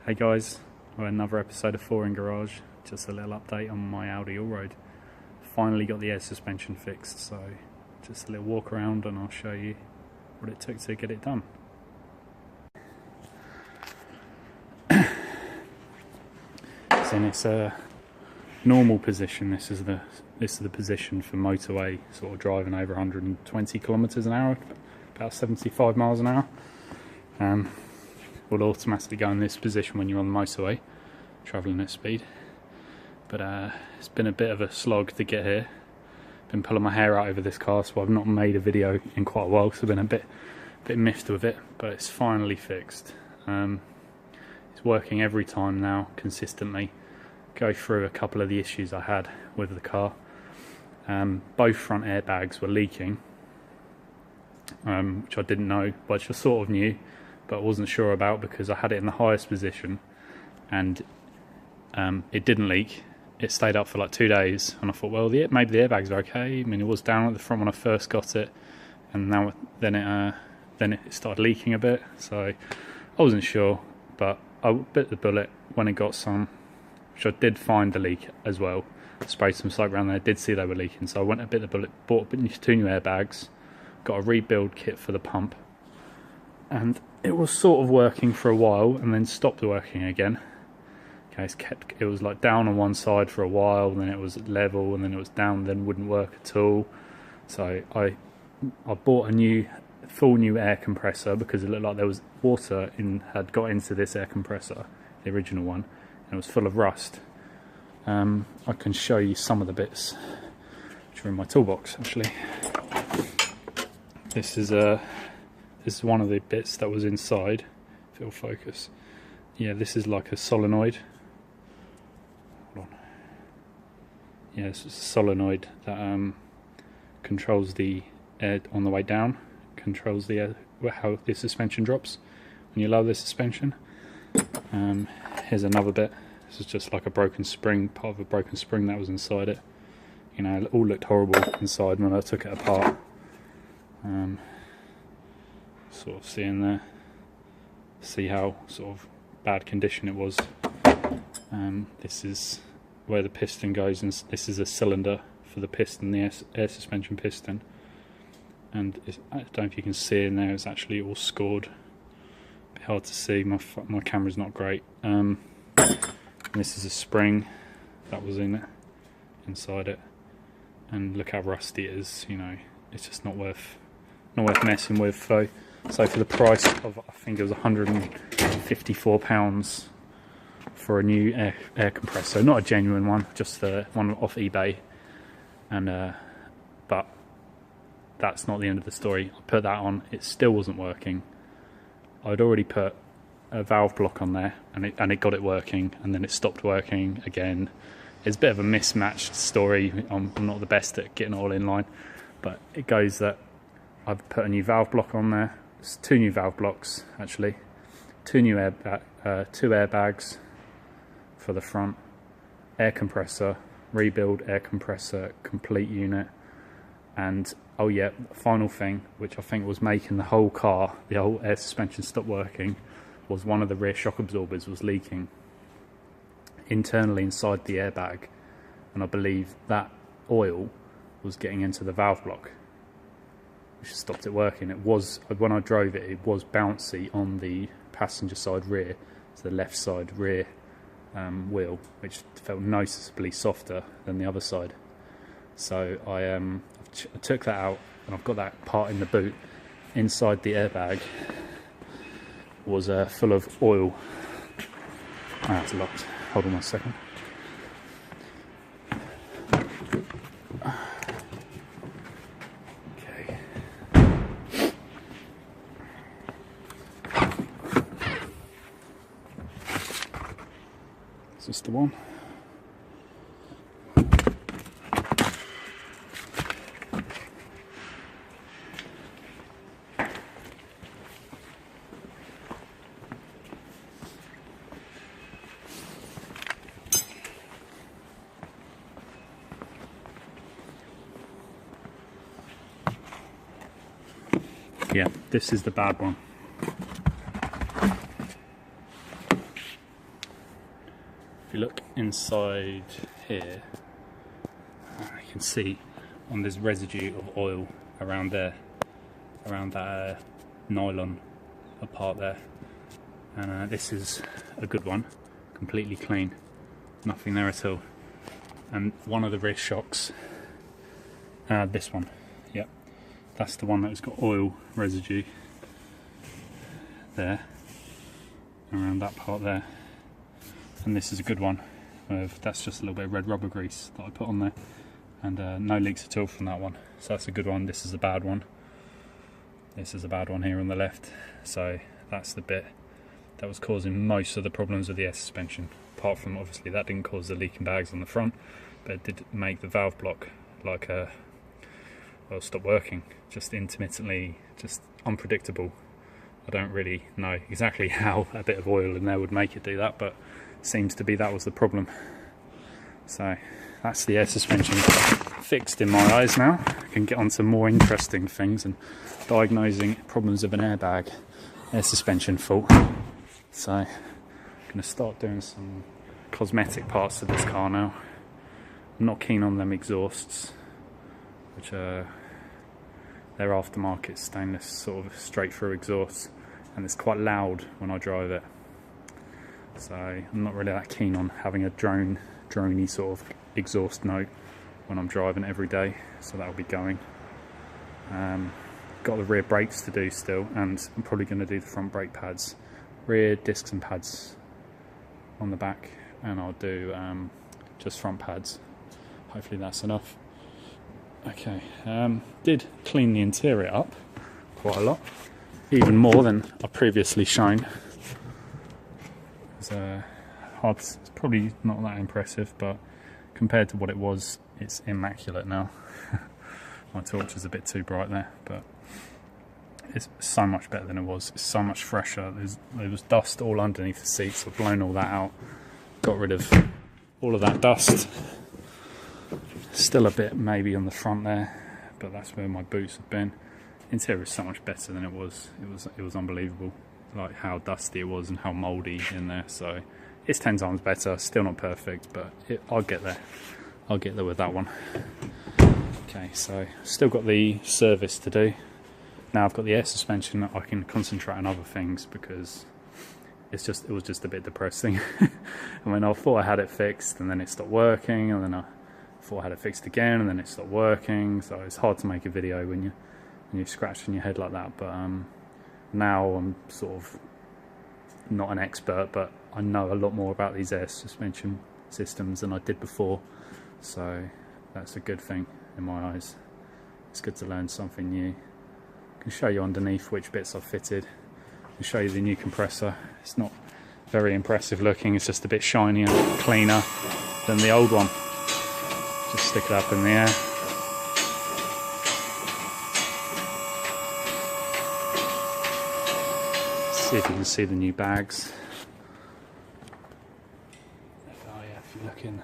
Hey guys, well, another episode of 4 in Garage. Just a little update on my Audi Allroad. Finally got the air suspension fixed, so just a little walk around and I'll show you what it took to get it done. It's in its normal position. This is the position for motorway, sort of driving over 120 kilometers an hour, about 75 miles an hour. Will automatically go in this position when you're on the motorway, travelling at speed. But it's been a bit of a slog to get here. Been pulling my hair out over this car, so I've not made a video in quite a while, so I've been a bit miffed with it, but it's finally fixed. It's working every time now, consistently. Go through a couple of the issues I had with the car. Both front airbags were leaking, which I didn't know, but I sort of knew, but I wasn't sure about because I had it in the highest position and it didn't leak. It stayed up for like 2 days and I thought, well, maybe the airbags are okay. I mean, it was down at the front when I first got it, and then it started leaking a bit, so I wasn't sure, but I bit the bullet when it got some, which I did find the leak as well. Sprayed some soap around there, did see they were leaking, so I went a bit the bullet, bought 2 new airbags, got a rebuild kit for the pump, and it was sort of working for a while and then stopped working again. Okay, it was like down on one side for a while, and then it was level, and then it was down, then wouldn't work at all. So I bought a full new air compressor because it looked like there was water had got into this air compressor, the original one, and it was full of rust. I can show you some of the bits which are in my toolbox actually. This is one of the bits that was inside, if it'll focus. Yeah, this is like a solenoid. Hold on. Yeah, this is a solenoid that controls the air on the way down, controls the air, how the suspension drops when you lower the suspension. Here's another bit. This is just like a broken spring, part of a broken spring that was inside it. You know, it all looked horrible inside when I took it apart. Sort of seeing there, see how sort of bad condition it was. This is where the piston goes, and this is a cylinder for the piston, the air suspension piston. And I don't know if you can see in there, it's actually all scored. A bit hard to see, my camera's not great. This is a spring that was inside it, and look how rusty it is. You know, it's just not worth messing with. So for the price of, I think it was £154 for a new air compressor, not a genuine one, just one off eBay, and but that's not the end of the story. I put that on, it still wasn't working. I'd already put a valve block on there, and it got it working, and then it stopped working again. It's a bit of a mismatched story. I'm not the best at getting it all in line, but it goes that I've put a new valve block on there. It's 2 new valve blocks actually, 2 new two airbags for the front, air compressor, rebuild air compressor, complete unit, and oh yeah, final thing, which I think was making the whole car, the whole air suspension stop working, was one of the rear shock absorbers was leaking internally inside the airbag, and I believe that oil was getting into the valve block, which stopped it working. It was, when I drove it, it was bouncy on the passenger side rear, so the left side rear wheel, which felt noticeably softer than the other side. So I took that out, and I've got that part in the boot. Inside the airbag was full of oil. That's locked. Hold on 1 second. Okay. Is this the one? Yeah, this is the bad one. you look inside here, you can see there's residue of oil around there, around that nylon part there. And this is a good one, completely clean, nothing there at all. And one of the rear shocks, this one, yep, that's the one that's got oil residue there, around that part there. And this is a good one, that's just a little bit of red rubber grease that I put on there, and no leaks at all from that one. So that's a good one. This is a bad one. This is a bad one here on the left. So that's the bit that was causing most of the problems with the air suspension. Apart from, obviously, that didn't cause the leaking bags on the front, but it did make the valve block like well, stop working, just intermittently, just unpredictable. I don't really know exactly how a bit of oil in there would make it do that, but it seems to be that was the problem. So that's the air suspension fixed in my eyes now. I can get on to more interesting things and diagnosing problems of an airbag air suspension fault. So I'm going to start doing some cosmetic parts of this car now. I'm not keen on them exhausts, which are they're aftermarket stainless sort of straight through exhausts, and it's quite loud when I drive it. So I'm not really that keen on having a drony sort of exhaust note when I'm driving every day, so that'll be going. Got the rear brakes to do still, and I'm probably going to do the front brake pads, rear discs and pads on the back, and I'll do just front pads. Hopefully that's enough. Okay, did clean the interior up quite a lot, even more than I've previously shown. It's probably not that impressive, but compared to what it was, it's immaculate now. My torch is a bit too bright there, but it's so much better than it was. It's so much fresher. There was dust all underneath the seats. I've blown all that out, got rid of all of that dust. Still a bit maybe on the front there, but that's where my boots have been. Interior is so much better than it was. It was unbelievable, like how dusty it was and how mouldy in there. So it's 10 times better. Still not perfect, but I'll get there. I'll get there with that one. Okay, so still got the service to do. Now I've got the air suspension, I can concentrate on other things, because it was just a bit depressing. And when I thought I had it fixed, and then it stopped working, and then I thought I had it fixed again, and then it stopped working. So it's hard to make a video when you're scratching your head like that. But now I'm sort of not an expert, but I know a lot more about these air suspension systems than I did before. So that's a good thing in my eyes. It's good to learn something new. I can show you underneath which bits I've fitted. I can show you the new compressor. It's not very impressive looking, it's just a bit shinier, cleaner than the old one. Just stick it up in the air. See if you can see the new bags. Oh yeah, if you look in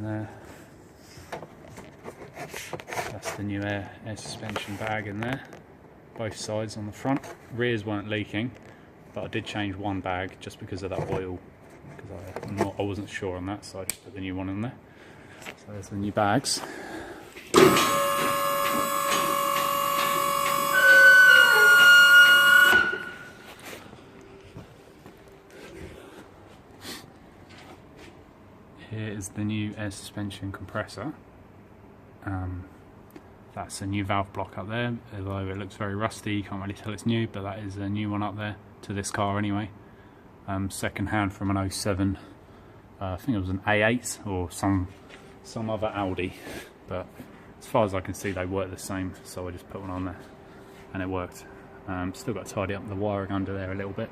there, that's the new air suspension bag in there. Both sides on the front. Rears weren't leaking, but I did change one bag just because of that oil, because I wasn't sure on that, so I just put the new one in there. So there's the new bags. Here is the new air suspension compressor. That's a new valve block up there, although it looks very rusty, you can't really tell it's new, but that is a new one up there to this car anyway. Second hand from an 07, I think it was an A8 or some other Audi, but as far as I can see they work the same, so I just put one on there and it worked. Still got to tidy up the wiring under there a little bit,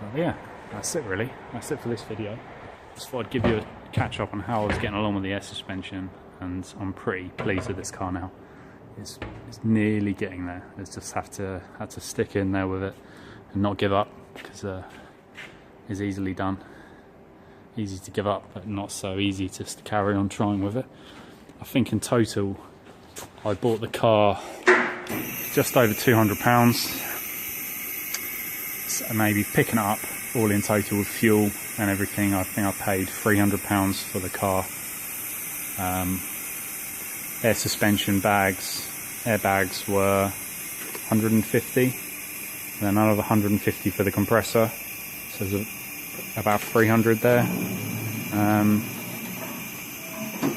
but yeah, that's it really. That's it for this video. Just thought I'd give you a catch up on how I was getting along with the air suspension, and I'm pretty pleased with this car now. It's nearly getting there. It's just had to stick in there with it and not give up, because it's easily done. Easy to give up, but not so easy to carry on trying with it. I think in total I bought the car just over £200. So maybe picking it up all in total with fuel and everything, I think I paid £300 for the car. Air suspension bags, airbags were 150, and then another 150 for the compressor, so there's about 300 there.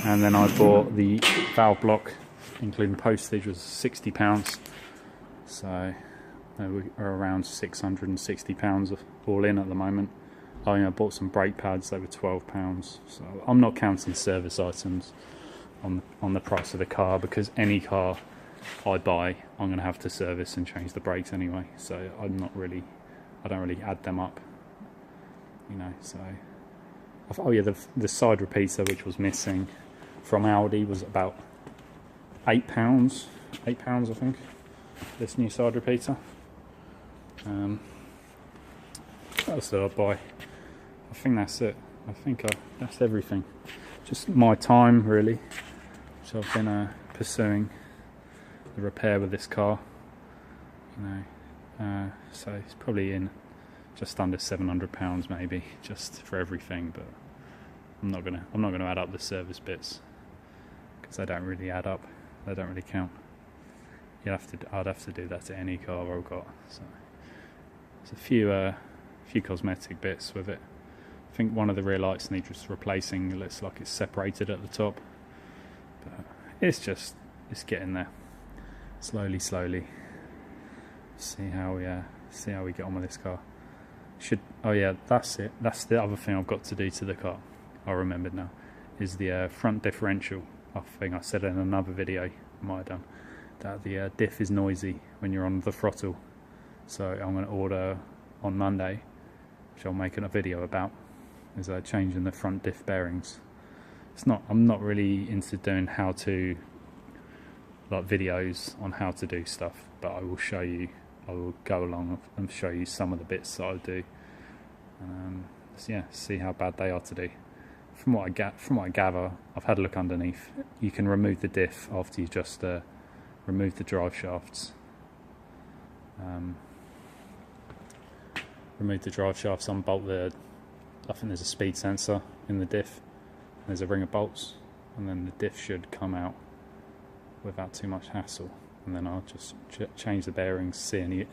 And then I bought the valve block, including postage, was £60, so we're around £660 all in at the moment. I bought some brake pads, they were £12, so I'm not counting service items on the price of the car, because any car I buy I'm going to have to service and change the brakes anyway, so I don't really add them up, you know. So oh yeah, the side repeater, which was missing from Audi, was about £8 I think, this new side repeater. What else did I buy? I think that's it. That's everything. Just my time, really. So I've been pursuing the repair with this car, you know. So it's probably in just under £700 maybe, just for everything. But I'm not gonna add up the service bits, because they don't really add up. They don't really count. I'd have to do that to any car I've got. So there's a few cosmetic bits with it. I think one of the rear lights needs replacing. It looks like it's separated at the top, but it's getting there, slowly. See how we get on with this car. Oh yeah, that's it. That's the other thing I've got to do to the car. I remembered now, is the front differential. I think I said it in another video I might have done, that the diff is noisy when you're on the throttle. So I'm going to order on Monday, which I'll make a video about, is changing the front diff bearings. I'm not really into doing videos on how to do stuff, but I will go along and show you some of the bits that I do. So yeah, see how bad they are to do. From what I gather, I've had a look underneath. You can remove the diff after you just remove the drive shafts. Remove the drive shafts, unbolt I think there's a speed sensor in the diff. There's a ring of bolts, and then the diff should come out without too much hassle. And then I'll just change the bearings, see any